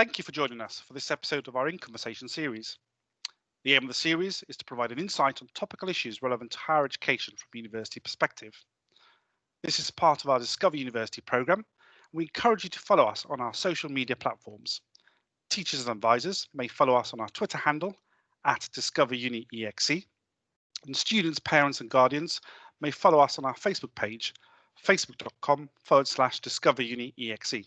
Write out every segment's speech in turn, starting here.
Thank you for joining us for this episode of our In Conversation series. The aim of the series is to provide an insight on topical issues relevant to higher education from a university perspective. This is part of our Discover University programme. We encourage you to follow us on our social media platforms. Teachers and advisors may follow us on our Twitter handle @DiscoverUniEXE, and students, parents and guardians may follow us on our Facebook page, facebook.com/DiscoverUniEXE.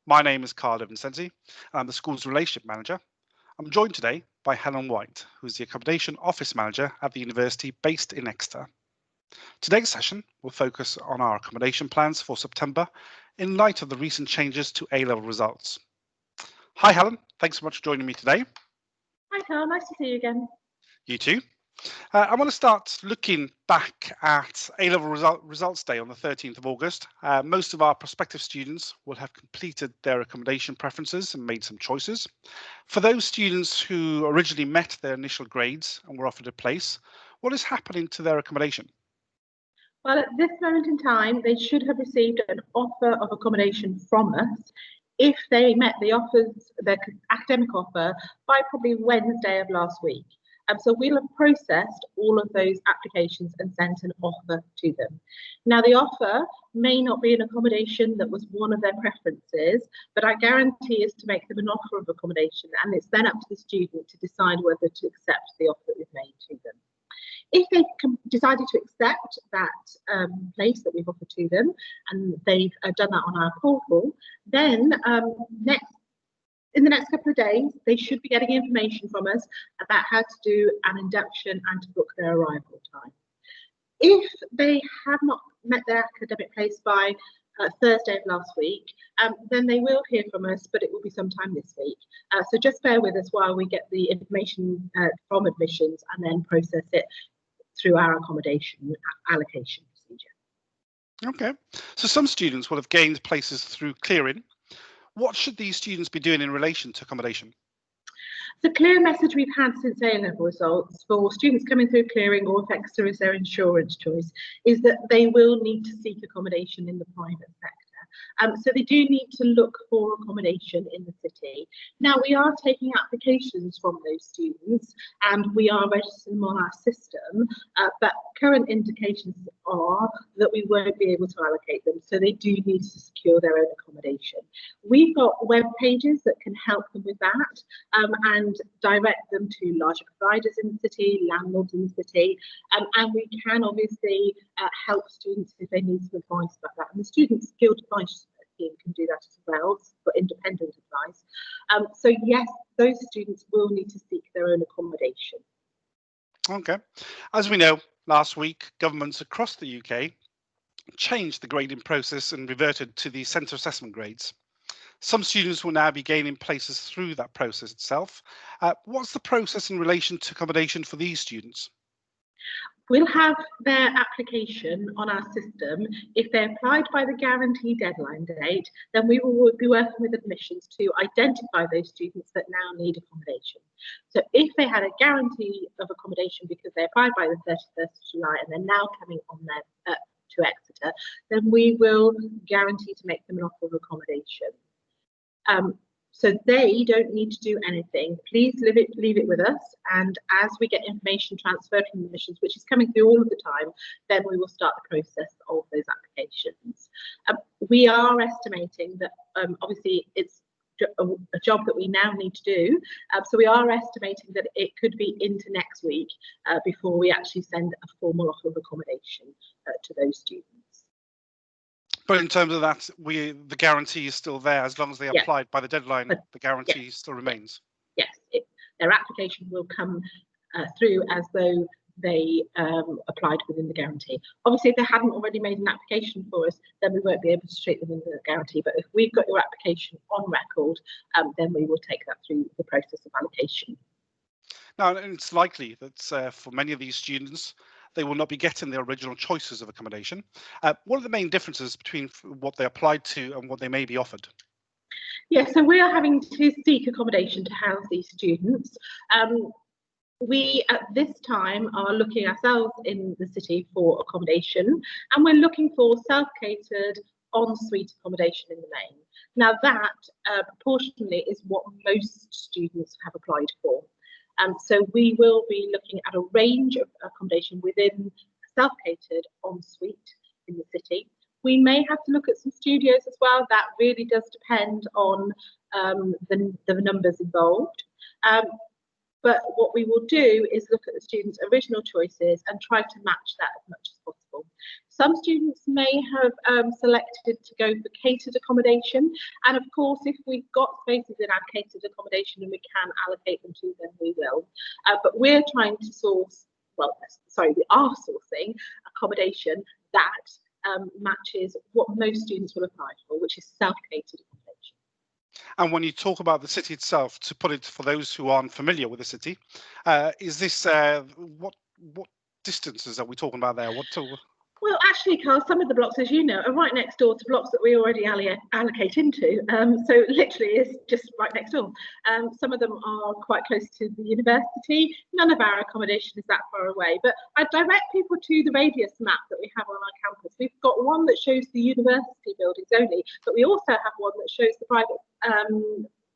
My name is Karl and I'm the school's relationship manager. I'm joined today by Helen Whyte, who is the Accommodation Office Manager at the university based in Exeter. Today's session will focus on our accommodation plans for September in light of the recent changes to A-level results. Hi Helen, thanks so much for joining me today. Hi Karl, nice to see you again. You too. I want to start looking back at A-level results day on the 13th of August. Most of our prospective students will have completed their accommodation preferences and made some choices. For those students who originally met their initial grades and were offered a place, what is happening to their accommodation? Well, at this moment in time, they should have received an offer of accommodation from us if they met their academic offer by probably Wednesday of last week. So we'll have processed all of those applications and sent an offer to them. Now, the offer may not be an accommodation that was one of their preferences, but our guarantee is to make them an offer of accommodation, and it's then up to the student to decide whether to accept the offer that we've made to them. If they decided to accept that place that we've offered to them, and they've done that on our portal, then in the next couple of days, they should be getting information from us about how to do an induction and to book their arrival time. If they have not met their academic place by Thursday of last week, then they will hear from us, but it will be sometime this week. So just bear with us while we get the information from admissions and then process it through our accommodation allocation procedure. Okay, so some students will have gained places through clearing. What should these students be doing in relation to accommodation? The clear message we've had since A-level results for students coming through clearing, or if Exeter is their insurance choice, is that they will need to seek accommodation in the private sector. So they do need to look for accommodation in the city. Now, we are taking applications from those students and we are registering them on our system, but current indications are that we won't be able to allocate them, so they do need to secure their own accommodation. We've got web pages that can help them with that and direct them to larger providers in the city, landlords in the city, and we can obviously help students if they need some advice about that. And the Student Skilled Advice Team can do that as well for independent advice. So yes, those students will need to seek their own accommodation. Okay, as we know, last week governments across the UK changed the grading process and reverted to the centre assessment grades. Some students will now be gaining places through that process itself. What's the process in relation to accommodation for these students? We'll have their application on our system. If they applied by the guarantee deadline date, then we will be working with admissions to identify those students that now need accommodation. So if they had a guarantee of accommodation because they applied by the 31st of July and they're now coming on their to Exeter, then we will guarantee to make them an offer of accommodation. So they don't need to do anything. Please leave it with us, and as we get information transferred from admissions, which is coming through all of the time, then we will start the process of those applications. We are estimating that obviously it's a job that we now need to do, so we are estimating that it could be into next week before we actually send a formal offer of accommodation to those students. But in terms of that, the guarantee is still there as long as they applied by the deadline. The guarantee still remains. Yes, their application will come through as though they applied within the guarantee. Obviously, if they hadn't already made an application for us, then we won't be able to treat them in the guarantee. But if we've got your application on record, then we will take that through the process of allocation. Now, it's likely that for many of these students, they will not be getting their original choices of accommodation. What are the main differences between what they applied to and what they may be offered? Yeah, so we are having to seek accommodation to house these students. We, at this time, are looking ourselves in the city for accommodation, and we're looking for self-catered ensuite accommodation in the main. Now that proportionally is what most students have applied for. So we will be looking at a range of accommodation within self-catered ensuite in the city. We may have to look at some studios as well. That really does depend on the numbers involved. But what we will do is look at the students' original choices and try to match that as much as possible. Some students may have selected to go for catered accommodation. And of course, if we've got spaces in our catered accommodation and we can allocate them to them, we will. But we're trying to source, we are sourcing accommodation that matches what most students will apply for, which is self-catered accommodation. And when you talk about the city itself, to put it for those who aren't familiar with the city, is this what distances are we talking about there? Well, actually, Karl, some of the blocks, as you know, are right next door to blocks that we already allocate into. So literally it's just right next door. Some of them are quite close to the university. None of our accommodation is that far away. But I direct people to the radius map that we have on our campus. We've got one that shows the university buildings only, but we also have one that shows the private,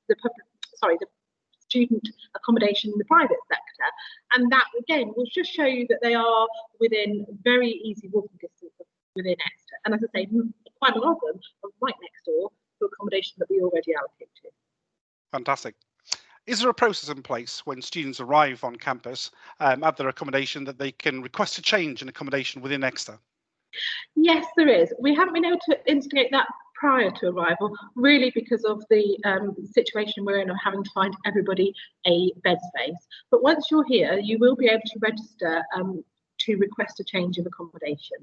the student accommodation in the private sector, and that again will just show you that they are within very easy walking distance within Exeter. And as I say, quite a lot of them are right next door to accommodation that we already allocate to. Fantastic. Is there a process in place when students arrive on campus at their accommodation that they can request a change in accommodation within Exeter? Yes, there is. We haven't been able to instigate that prior to arrival, really because of the situation we're in of having to find everybody a bed space. But once you're here, you will be able to register to request a change of accommodation.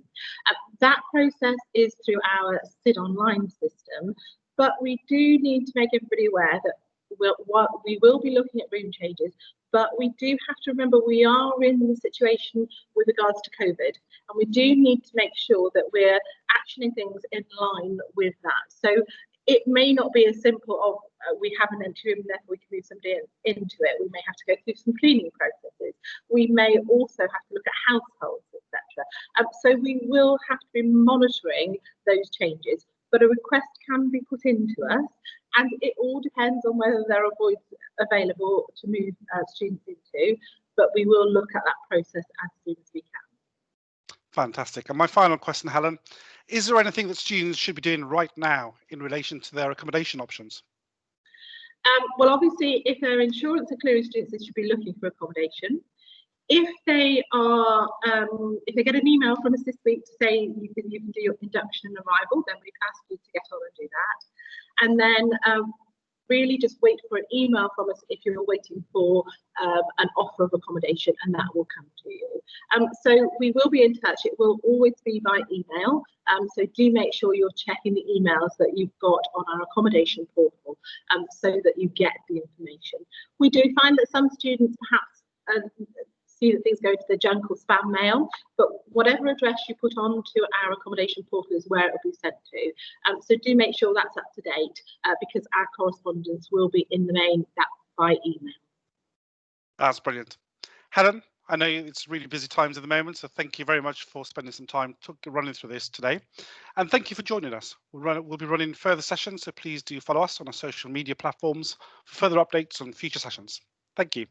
That process is through our SID online system, but we do need to make everybody aware that we will be looking at room changes, but we do have to remember we are in the situation with regards to COVID, and we do need to make sure that we're actioning things in line with that. So it may not be as simple of we have an empty room and therefore we can move somebody into it. We may have to go through some cleaning processes. We may also have to look at households, etc. So we will have to be monitoring those changes, but a request can be put into us, and it all depends on whether there are voids available to move students into, but we will look at that process as soon as we can. Fantastic. And my final question, Helen, is there anything that students should be doing right now in relation to their accommodation options? Well, obviously, if they're insurance and clearing students, they should be looking for accommodation. If they are, if they get an email from us this week to say you can do your induction and arrival, then we've asked you to get on and do that. And then really just wait for an email from us if you're waiting for an offer of accommodation, and that will come to you. So we will be in touch. It will always be by email. So do make sure you're checking the emails that you've got on our accommodation portal so that you get the information. We do find that some students perhaps see that things go to the junk or spam mail, but whatever address you put onto our accommodation portal is where it will be sent to. So do make sure that's up to date because our correspondence will be in the main by email. That's brilliant. Helen, I know it's really busy times at the moment, so thank you very much for spending some time running through this today. And thank you for joining us. We'll be running further sessions, so please do follow us on our social media platforms for further updates on future sessions. Thank you.